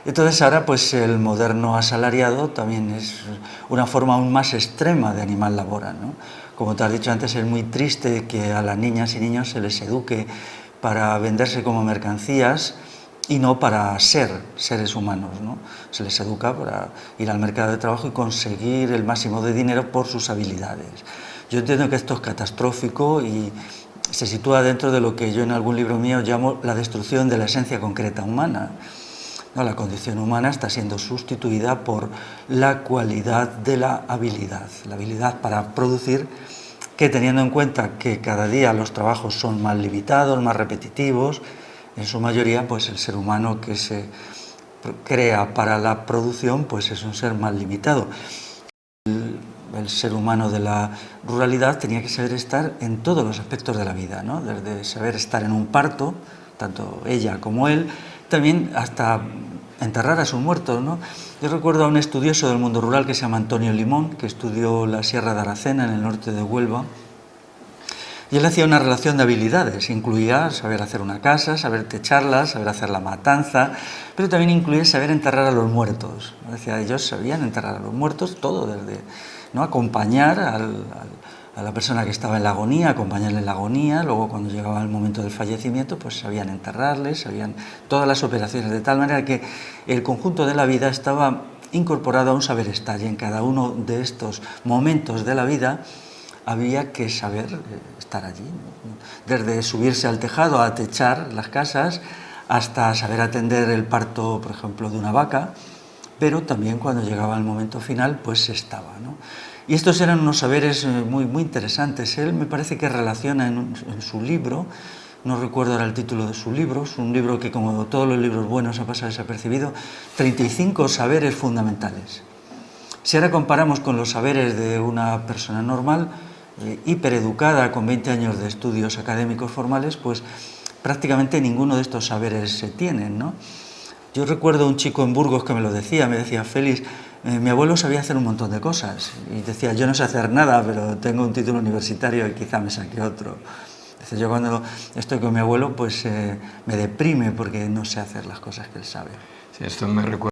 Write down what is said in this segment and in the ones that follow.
Entonces ahora pues el moderno asalariado también es una forma aún más extrema de animal laboral, ¿no? Como te has dicho antes, es muy triste que a las niñas y niños se les eduque para venderse como mercancías y no para ser seres humanos, ¿no? Se les educa para ir al mercado de trabajo y conseguir el máximo de dinero por sus habilidades. Yo entiendo que esto es catastrófico y se sitúa dentro de lo que yo en algún libro mío llamo la destrucción de la esencia concreta humana. No, la condición humana está siendo sustituida por la cualidad de la habilidad para producir, que teniendo en cuenta que cada día los trabajos son más limitados, más repetitivos, en su mayoría pues el ser humano que se crea para la producción pues es un ser más limitado. El ser humano de la ruralidad tenía que saber estar en todos los aspectos de la vida, ¿no? Desde saber estar en un parto, tanto ella como él, también hasta enterrar a sus muertos, ¿no? Yo recuerdo a un estudioso del mundo rural que se llama Antonio Limón, que estudió la Sierra de Aracena en el norte de Huelva, y él hacía una relación de habilidades, incluía saber hacer una casa, saber techarla, saber hacer la matanza, pero también incluía saber enterrar a los muertos. Decía, ellos sabían enterrar a los muertos, todo desde, ¿no?, acompañar a la persona que estaba en la agonía, acompañarle en la agonía, luego cuando llegaba el momento del fallecimiento, pues sabían enterrarles, sabían todas las operaciones, de tal manera que el conjunto de la vida estaba incorporado a un saber estar, y en cada uno de estos momentos de la vida había que saber estar allí, ¿no? Desde subirse al tejado a techar las casas hasta saber atender el parto, por ejemplo, de una vaca, pero también cuando llegaba el momento final, pues se estaba, ¿no? Y estos eran unos saberes muy, muy interesantes. Él me parece que relaciona en su libro, no recuerdo ahora el título de su libro, es un libro que, como todos los libros buenos, ha pasado desapercibido, 35 saberes fundamentales. Si ahora comparamos con los saberes de una persona normal, hipereducada, con 20 años de estudios académicos formales, pues prácticamente ninguno de estos saberes se tienen, ¿no? Yo recuerdo un chico en Burgos que me decía, Félix, mi abuelo sabía hacer un montón de cosas, y decía, yo no sé hacer nada, pero tengo un título universitario y quizá me saque otro. Entonces, yo cuando estoy con mi abuelo, pues me deprime porque no sé hacer las cosas que él sabe. Sí, esto me recuerda.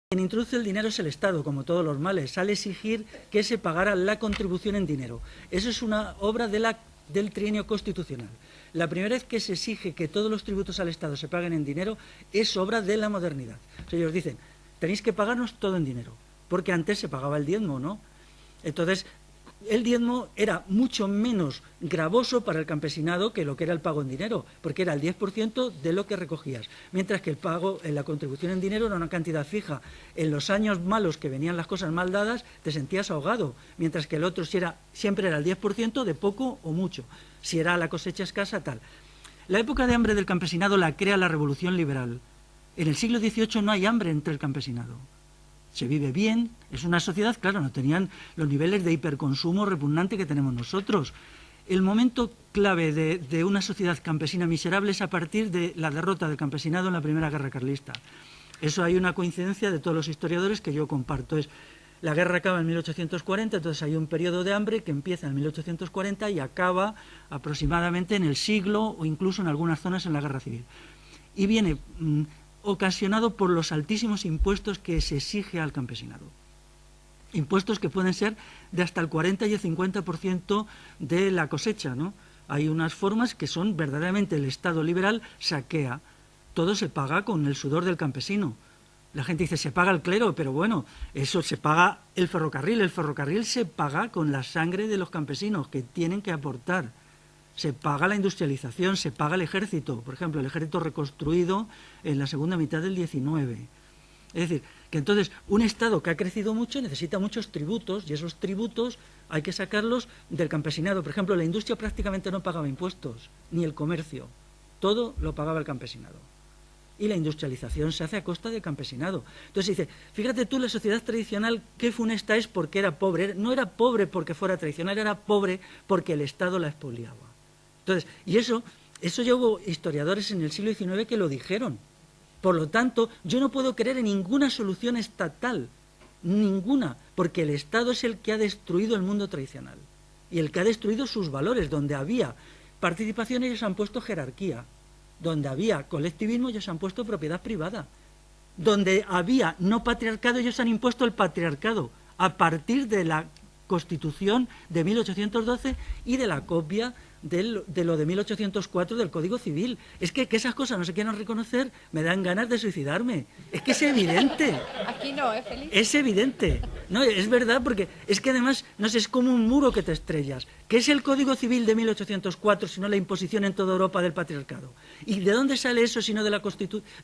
Quien introduce el dinero es el Estado, como todos los males, al exigir que se pagara la contribución en dinero. Eso es una obra del trienio constitucional. La primera vez que se exige que todos los tributos al Estado se paguen en dinero es obra de la modernidad. O sea, ellos dicen, tenéis que pagarnos todo en dinero, porque antes se pagaba el diezmo, ¿no? Entonces, el diezmo era mucho menos gravoso para el campesinado que lo que era el pago en dinero, porque era el 10% de lo que recogías, mientras que el pago, la contribución en dinero era una cantidad fija. En los años malos que venían las cosas mal dadas, te sentías ahogado, mientras que el otro siempre era el 10% de poco o mucho, si era la cosecha escasa, tal. La época de hambre del campesinado la crea la Revolución Liberal. En el siglo XVIII no hay hambre entre el campesinado. Se vive bien, es una sociedad, claro, no tenían los niveles de hiperconsumo repugnante que tenemos nosotros. El momento clave de una sociedad campesina miserable es a partir de la derrota del campesinado en la Primera Guerra Carlista. Eso hay una coincidencia de todos los historiadores que yo comparto. La guerra acaba en 1840, entonces hay un periodo de hambre que empieza en 1840 y acaba aproximadamente en el siglo o incluso en algunas zonas en la Guerra Civil. Y viene ocasionado por los altísimos impuestos que se exige al campesinado. Impuestos que pueden ser de hasta el 40 y el 50% de la cosecha, ¿no? Hay unas formas que son verdaderamente el Estado liberal saquea. Todo se paga con el sudor del campesino. La gente dice, se paga el clero, pero bueno, eso se paga el ferrocarril se paga con la sangre de los campesinos que tienen que aportar. Se paga la industrialización, se paga el ejército, por ejemplo, el ejército reconstruido en la segunda mitad del XIX. Es decir, que entonces un Estado que ha crecido mucho necesita muchos tributos, y esos tributos hay que sacarlos del campesinado. Por ejemplo, la industria prácticamente no pagaba impuestos, ni el comercio, todo lo pagaba el campesinado. Y la industrialización se hace a costa del campesinado. Entonces dice, fíjate tú, la sociedad tradicional, qué funesta es porque era pobre. No era pobre porque fuera tradicional, era pobre porque el Estado la expoliaba. Entonces, y eso ya hubo historiadores en el siglo XIX que lo dijeron. Por lo tanto, yo no puedo creer en ninguna solución estatal, ninguna, porque el Estado es el que ha destruido el mundo tradicional y el que ha destruido sus valores. Donde había participación ellos han puesto jerarquía, donde había colectivismo ellos han puesto propiedad privada. donde había no patriarcado, ellos han impuesto el patriarcado a partir de la Constitución de 1812 y de la copia de lo de 1804 del Código Civil. Es que esas cosas no se quieren reconocer, me dan ganas de suicidarme. Es que es evidente. Aquí no, Feliz. Es evidente. No, es verdad, porque es que además, no sé, es como un muro que te estrellas. ¿Qué es el Código Civil de 1804 sino la imposición en toda Europa del patriarcado? ¿Y de dónde sale eso sino de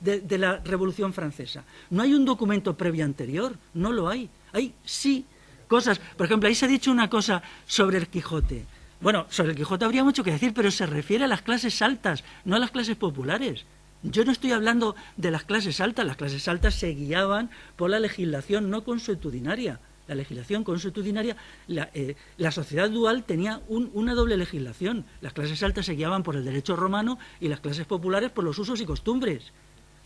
de la Revolución Francesa? No hay un documento previo anterior, no lo hay. Hay sí cosas. Por ejemplo, ahí se ha dicho una cosa sobre el Quijote. Bueno, sobre el Quijote habría mucho que decir, pero se refiere a las clases altas, no a las clases populares. Yo no estoy hablando de las clases altas se guiaban por la legislación no consuetudinaria. La legislación consuetudinaria, la sociedad dual tenía una doble legislación. Las clases altas se guiaban por el derecho romano y las clases populares por los usos y costumbres.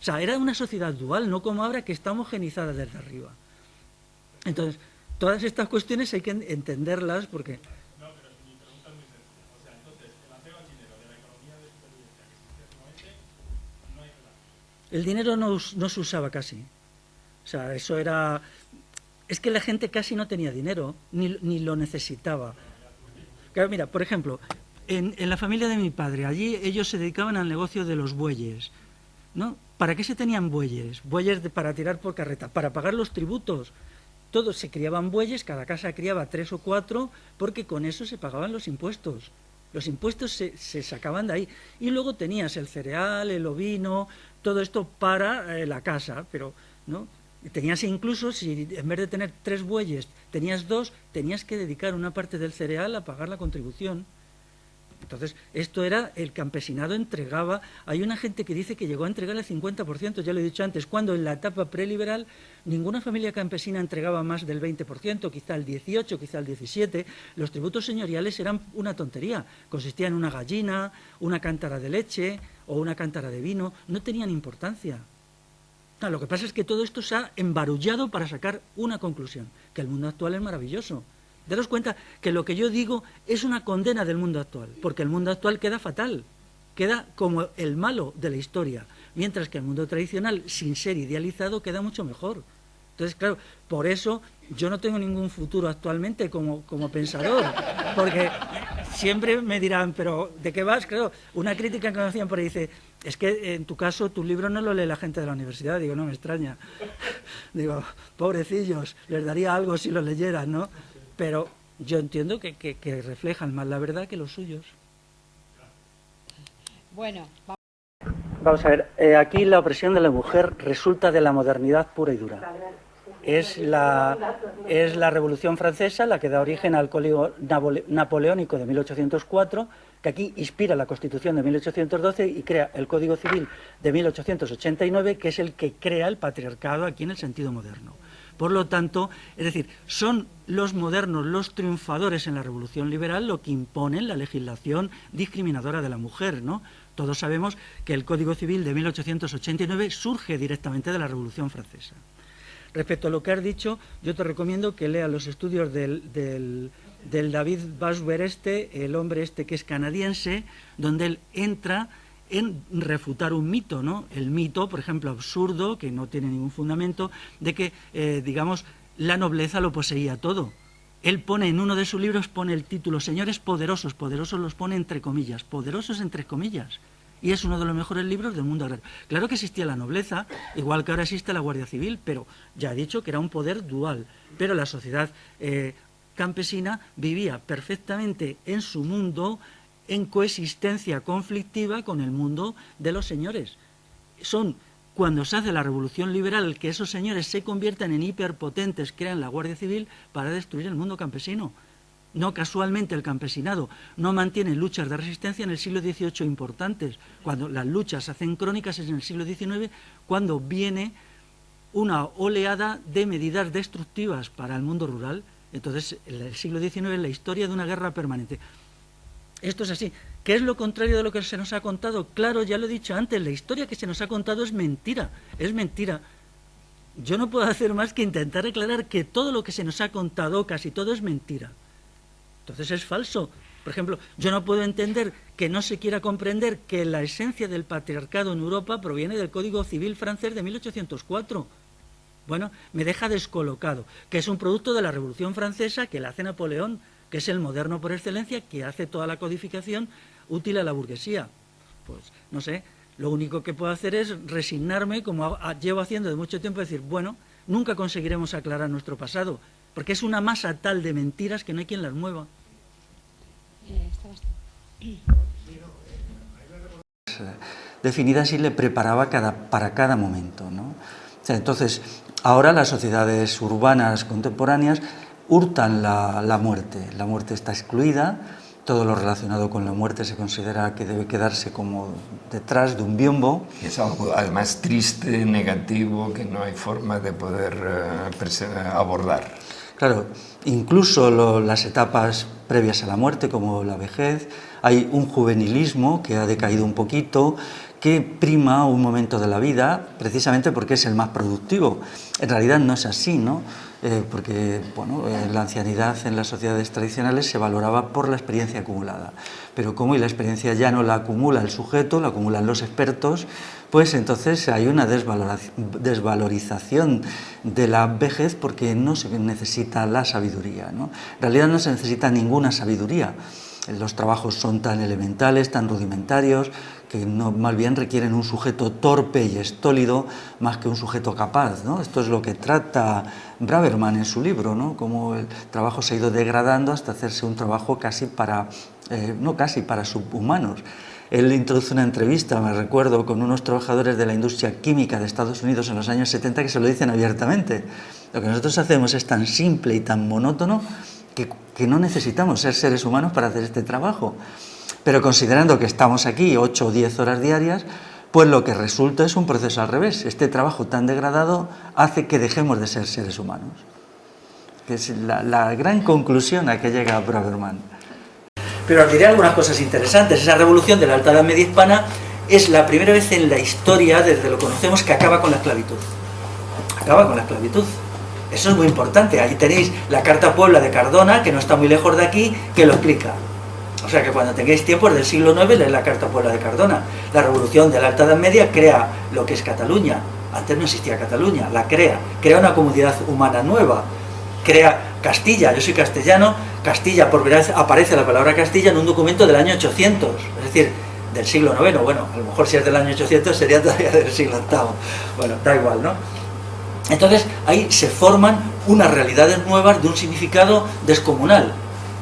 O sea, era una sociedad dual, no como ahora que está homogenizada desde arriba. Entonces, todas estas cuestiones hay que entenderlas porque... El dinero no se usaba casi. O sea, eso era... Es que la gente casi no tenía dinero, ni lo necesitaba. Claro, mira, por ejemplo, en la familia de mi padre, allí ellos se dedicaban al negocio de los bueyes, ¿no? ¿Para qué se tenían bueyes? Bueyes para tirar por carreta, para pagar los tributos. Todos se criaban bueyes, cada casa criaba 3 o 4, porque con eso se pagaban los impuestos. Los impuestos se sacaban de ahí. Y luego tenías el cereal, el ovino, todo esto para la casa, pero ¿no? Tenías incluso, si en vez de tener 3 bueyes tenías 2, tenías que dedicar una parte del cereal a pagar la contribución. Entonces, esto era, el campesinado entregaba, hay una gente que dice que llegó a entregar el 50%, ya lo he dicho antes, cuando en la etapa preliberal ninguna familia campesina entregaba más del 20%, quizá el 18%, quizá el 17%, los tributos señoriales eran una tontería, consistían en una gallina, una cántara de leche o una cántara de vino, no tenían importancia. No, lo que pasa es que todo esto se ha embarullado para sacar una conclusión, que el mundo actual es maravilloso. Daros cuenta que lo que yo digo es una condena del mundo actual, porque el mundo actual queda fatal, queda como el malo de la historia, mientras que el mundo tradicional, sin ser idealizado, queda mucho mejor. Entonces, claro, por eso yo no tengo ningún futuro actualmente como pensador, porque siempre me dirán, pero ¿de qué vas? Claro, una crítica que me hacían por ahí dice, es que en tu caso tu libro no lo lee la gente de la universidad. Digo, no me extraña. Digo, pobrecillos, les daría algo si lo leyeran, ¿no? Pero yo entiendo que reflejan más la verdad que los suyos. Bueno, vamos a ver, aquí la opresión de la mujer resulta de la modernidad pura y dura. Es la Revolución Francesa la que da origen al Código Napoleónico de 1804, que aquí inspira la Constitución de 1812 y crea el Código Civil de 1889, que es el que crea el patriarcado aquí en el sentido moderno. Por lo tanto, es decir, son los modernos, los triunfadores en la Revolución Liberal, lo que imponen la legislación discriminadora de la mujer, ¿no? Todos sabemos que el Código Civil de 1889 surge directamente de la Revolución Francesa. Respecto a lo que has dicho, yo te recomiendo que leas los estudios del David Bashwer el hombre que es canadiense, donde él entra en refutar un mito, ¿no? El mito, por ejemplo, absurdo, que no tiene ningún fundamento, de que, digamos, la nobleza lo poseía todo. Él pone, en uno de sus libros, pone el título, señores poderosos, poderosos los pone entre comillas, poderosos entre comillas. Y es uno de los mejores libros del mundo agrario. Claro que existía la nobleza, igual que ahora existe la Guardia Civil, pero ya he dicho que era un poder dual. Pero la sociedad campesina vivía perfectamente en su mundo, en coexistencia conflictiva con el mundo de los señores. Son cuando se hace la revolución liberal que esos señores se convierten en hiperpotentes, crean la Guardia Civil para destruir el mundo campesino. No casualmente el campesinado no mantiene luchas de resistencia en el siglo XVIII importantes. Cuando las luchas se hacen crónicas es en el siglo XIX, cuando viene una oleada de medidas destructivas para el mundo rural. Entonces, el siglo XIX es la historia de una guerra permanente. Esto es así. ¿Qué es lo contrario de lo que se nos ha contado? Claro, ya lo he dicho antes, la historia que se nos ha contado es mentira. Es mentira. Yo no puedo hacer más que intentar aclarar que todo lo que se nos ha contado, casi todo, es mentira. Entonces es falso. Por ejemplo, yo no puedo entender que no se quiera comprender que la esencia del patriarcado en Europa proviene del Código Civil francés de 1804. Bueno, me deja descolocado, que es un producto de la Revolución Francesa que la hace Napoleón, que es el moderno por excelencia, que hace toda la codificación útil a la burguesía. Pues, no sé, lo único que puedo hacer es resignarme, como llevo haciendo de mucho tiempo, decir, bueno, nunca conseguiremos aclarar nuestro pasado, porque es una masa tal de mentiras que no hay quien las mueva. Definidas y le preparaba para cada momento, ¿no? O sea, entonces, ahora las sociedades urbanas contemporáneas hurtan la muerte. La muerte está excluida, todo lo relacionado con la muerte se considera que debe quedarse como detrás de un biombo. Es algo además triste, negativo, que no hay forma de poder abordar. Claro, incluso las etapas previas a la muerte, como la vejez, hay un juvenilismo que ha decaído un poquito, que prima un momento de la vida, precisamente porque es el más productivo. En realidad no es así, ¿no? Porque bueno, la ancianidad en las sociedades tradicionales se valoraba por la experiencia acumulada. Pero como la experiencia ya no la acumula el sujeto, la acumulan los expertos, pues entonces hay una desvalorización de la vejez porque no se necesita la sabiduría, ¿no? En realidad no se necesita ninguna sabiduría. Los trabajos son tan elementales, tan rudimentarios, que no, más bien requieren un sujeto torpe y estólido más que un sujeto capaz, ¿no? Esto es lo que trata Braverman en su libro, ¿no? Cómo el trabajo se ha ido degradando hasta hacerse un trabajo casi para, no casi, para subhumanos. Él introduce una entrevista, me recuerdo, con unos trabajadores de la industria química de Estados Unidos en los años 70 que se lo dicen abiertamente. Lo que nosotros hacemos es tan simple y tan monótono que no necesitamos ser seres humanos para hacer este trabajo. Pero considerando que estamos aquí 8 o 10 horas diarias, pues lo que resulta es un proceso al revés. Este trabajo tan degradado hace que dejemos de ser seres humanos. Que es la gran conclusión a que llega Braverman. Pero os diré algunas cosas interesantes. Esa revolución de la Alta Edad Media hispana es la primera vez en la historia, desde lo conocemos, que acaba con la esclavitud. Acaba con la esclavitud. Eso es muy importante. Ahí tenéis la Carta Puebla de Cardona, que no está muy lejos de aquí, que lo explica. O sea que cuando tengáis tiempo, del siglo IX, leed la Carta Puebla de Cardona. La revolución de la Alta Edad Media crea lo que es Cataluña. Antes no existía Cataluña, la crea una comunidad humana nueva, crea Castilla. Yo soy castellano, Castilla, por primera vez aparece la palabra Castilla en un documento del año 800, es decir, del siglo IX. Bueno, a lo mejor si es del año 800 sería todavía del siglo VIII. Bueno, da igual, ¿no? Entonces ahí se forman unas realidades nuevas de un significado descomunal,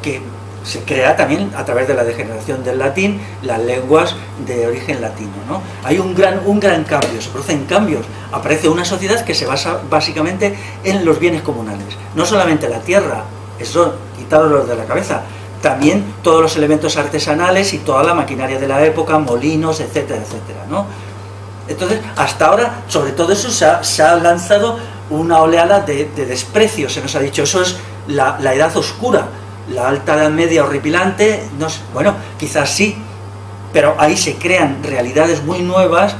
que se crea también a través de la degeneración del latín, las lenguas de origen latino, ¿no? Hay un gran cambio, se producen cambios, aparece una sociedad que se basa básicamente en los bienes comunales, no solamente la tierra, eso quitadlos de la cabeza, también todos los elementos artesanales y toda la maquinaria de la época, molinos, etcétera, etcétera, ¿no? Entonces, hasta ahora, sobre todo eso, se ha lanzado una oleada de desprecio, se nos ha dicho, eso es la edad oscura, la Alta Edad Media horripilante, no sé, bueno, quizás sí, pero ahí se crean realidades muy nuevas,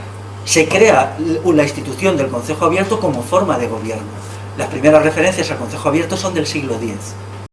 se crea la institución del Concejo Abierto como forma de gobierno. Las primeras referencias al Concejo Abierto son del siglo X.